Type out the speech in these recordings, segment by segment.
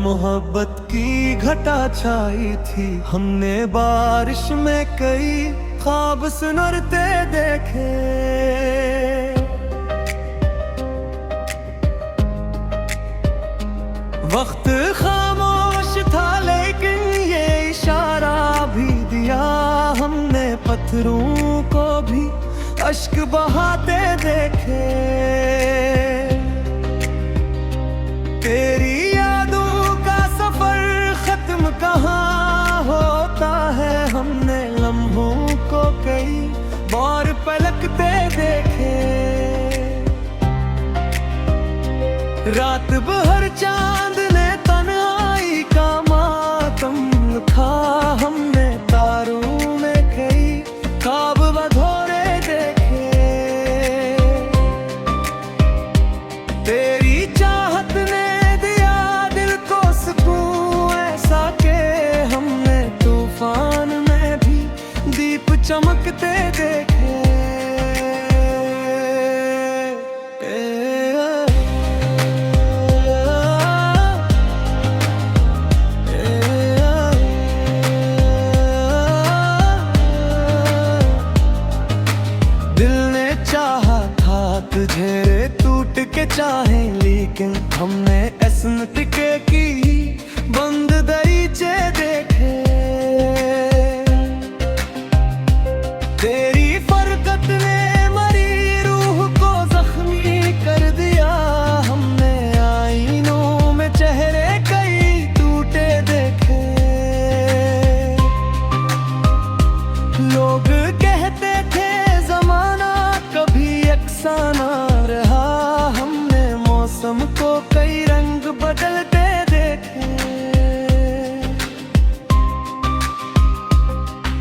मोहब्बत की घटा छाई थी। हमने बारिश में कई ख्वाब सुनरते देखे। वक्त खामोश था लेकिन ये इशारा भी दिया हमने, पत्थरों को भी अश्क बहाते देखे। तेरी यादों का सफर खत्म कहाँ होता है, हमने लम्हों को कई बार पलकते देखे। रात भर चांद ने तन्हाई का मातम लिखा, हमने तारों में कई ख्वाब अधूरे देखे। तेरी चाहत ने दिया दिल को सुकून ऐसा के, हमने तूफान में भी दीप चमकते देखे। तुझे टूट के चाहे लेकिन हमने ऐसन टिके की बंद दरीचे देखे। तेरी फरकत ने मरी रूह को जख्मी कर दिया, हमने आईनों में चेहरे कई टूटे देखे। लोग कहते थे जमाना कभी यकसा ना रहा, हमने मौसम को कई रंग बदलते देखे।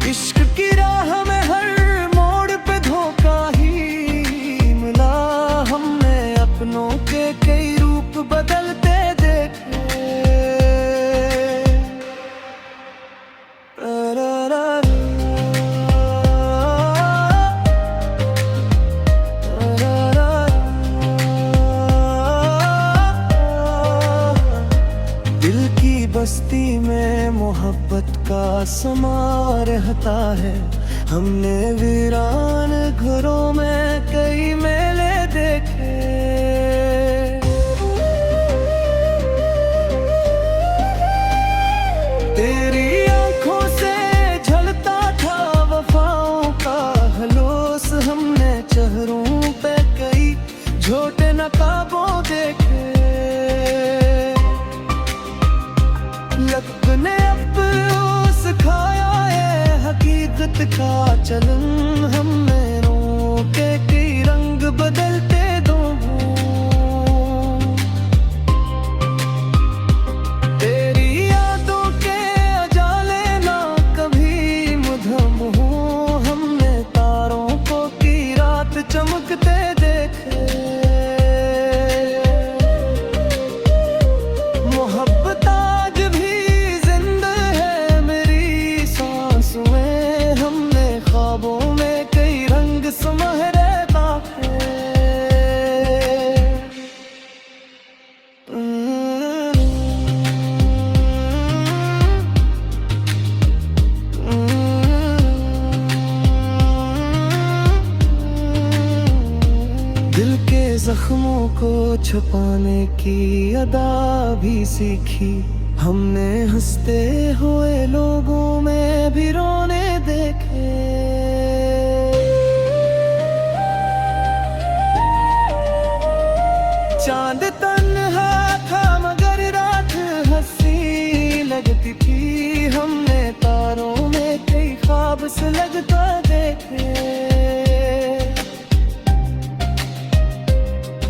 इश्क की राह में हर मोड़ पे धोखा ही मिला, हमने अपनों के कई रूप बदलते देखे। बस्ती में मोहब्बत का समा रहता है, हमने वीरान घरों में कई मेले देखे। तेरी आंखों से झलता था वफाओं का हलोस, हमने चेहरों पे कई झूठे नकाबों देखे। लक ने अब सिखाया है हकीकत का चलन, हमने रोके कई रंग बदलते दो। तेरी यादों के अजाले ना कभी मुधम हो, हमने तारों को की रात चमकते देखे। मोहब्बत जख्मों को छुपाने की अदा भी सीखी, हमने हंसते हुए लोगों में भी रोने देखे। चांद तन्हा था मगर रात हंसी लगती थी, हमने तारों में कई ख्वाब से लगता देखे।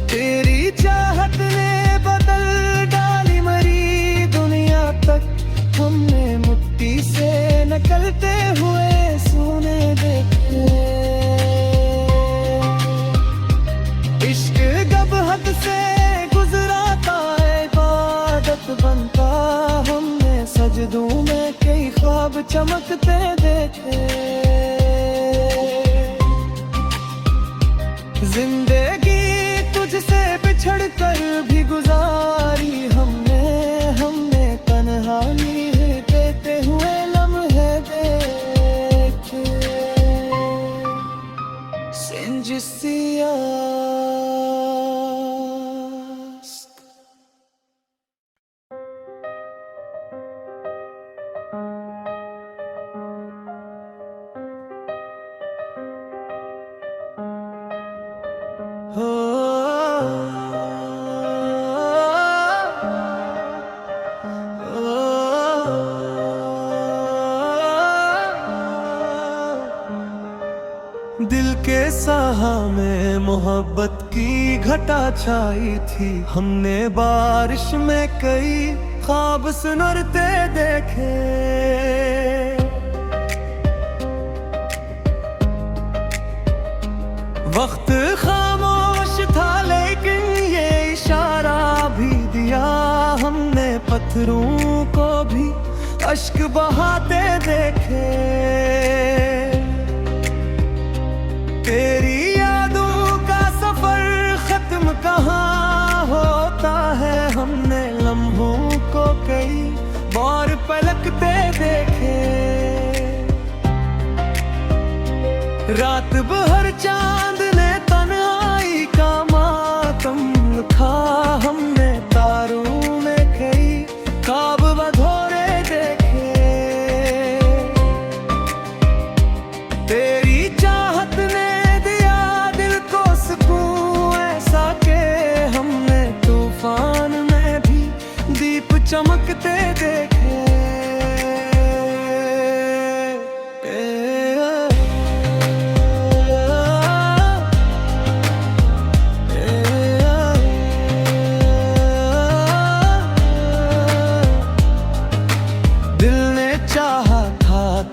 तेरी चाहत ने बदल डाली मरी दुनिया तक, हमने मिट्टी से निकलते हुए सोने देखे। इश्क जब हद से गुजरा था इबादत बनता, हमने सजदों में कई ख्वाब चमकते देखे। जिंदगी तुझसे बिछड़ कर भी गुजारी हमने दिल के साहा में मोहब्बत की घटा छाई थी। हमने बारिश में कई ख्वाब सुनरते देखे। वक्त खामोश था लेकिन ये इशारा भी दिया हमने, पत्थरों को भी अश्क बहाते देखे। तेरी यादों का सफर खत्म कहाँ होता है, हमने लम्हों को कई बार पलकते देखे। रात भर चांद ने तन्हाई का मातम लिखा, हमने तारों में कई ख्वाब बधोरे देखे। तेरी चाहत ने दिया दिल को सुकून ऐसा के, हमने तूफान में भी दीप चमकते देखे।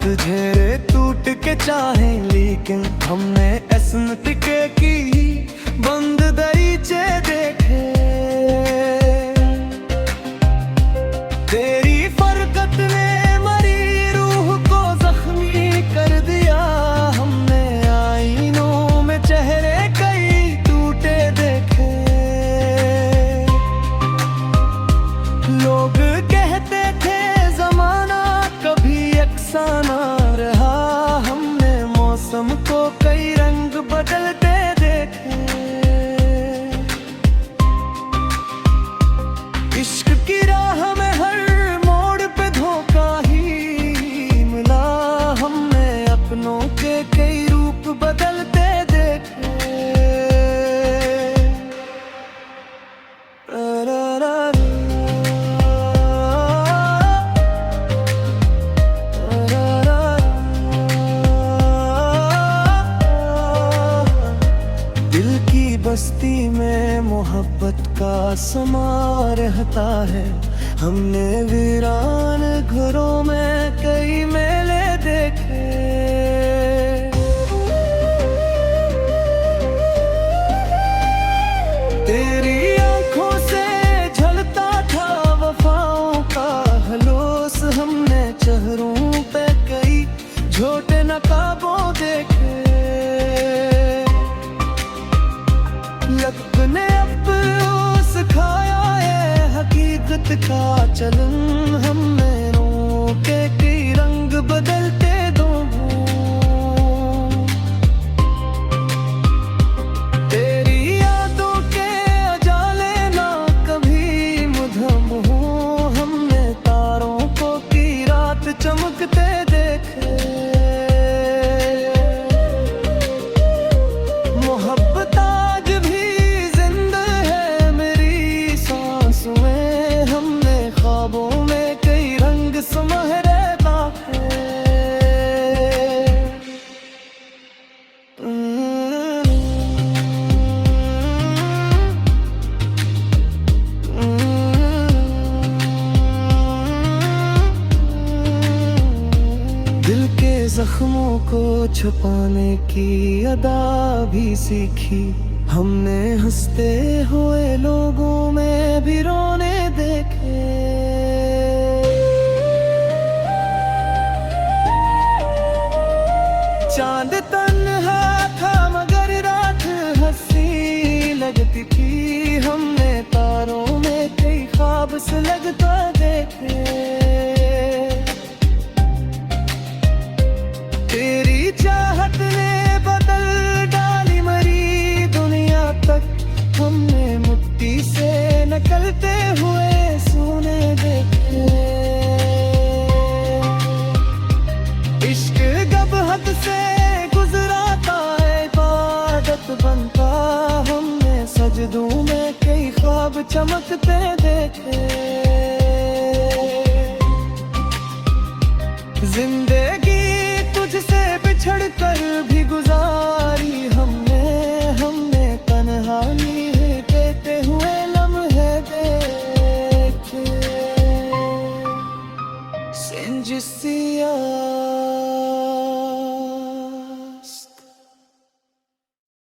तुझे टूट के चाहे लेकिन हमने ऐसन टिके की बंद दरीचे देखे। तेरी फरकत ने मरी रूह को जख्मी कर दिया, हमने आईनों में चेहरे कई टूटे देखे। लोग कहते थे जमाना कभी यकसा ना रहा, हमने मौसम को कई रंग बदलते देखे। इश्क की राह में हर मोड़ पे धोखा ही मिला, हमने अपनों के कई रूप बदलते देखे। बस्ती में मोहब्बत का समा रहता है, हमने वीरान घरों में कई मेले देखे। तेरी आंखों से झलता था वफाओं का हलोस, हमने चेहरों पे कई झूठे नकाबों देखे। वक्त ने अब सिखाया ये हकीकत का चलन, हमने रोके कई रंग बदलते दो। तेरी यादों के अजाले ना कभी मुधम हो, हमने तारों को की रात चमकते देखे। मोहब्बत आज भी ख्वाबों में कई रंग सुनहरे बाके। दिल के जख्मों को छुपाने की अदा भी सीखी, हमने हंसते हुए लोगों में भी रोने देखे। चांद तन्हा था मगर रात हंसी लगती थी, हमने तारों में कई ख्वाब से लगता देखे। तेरी चाहत ने बदल डाली मरी दुनिया तक, हमने मिट्टी से निकलते हुए सोने देखे। इश्क गब हद से गुजरा था इबादत बनता, हमने सजदों में कई ख्वाब चमकते देखे। जिंदगी तुझ तुझसे बिछड़ कर भी गुजारी हमने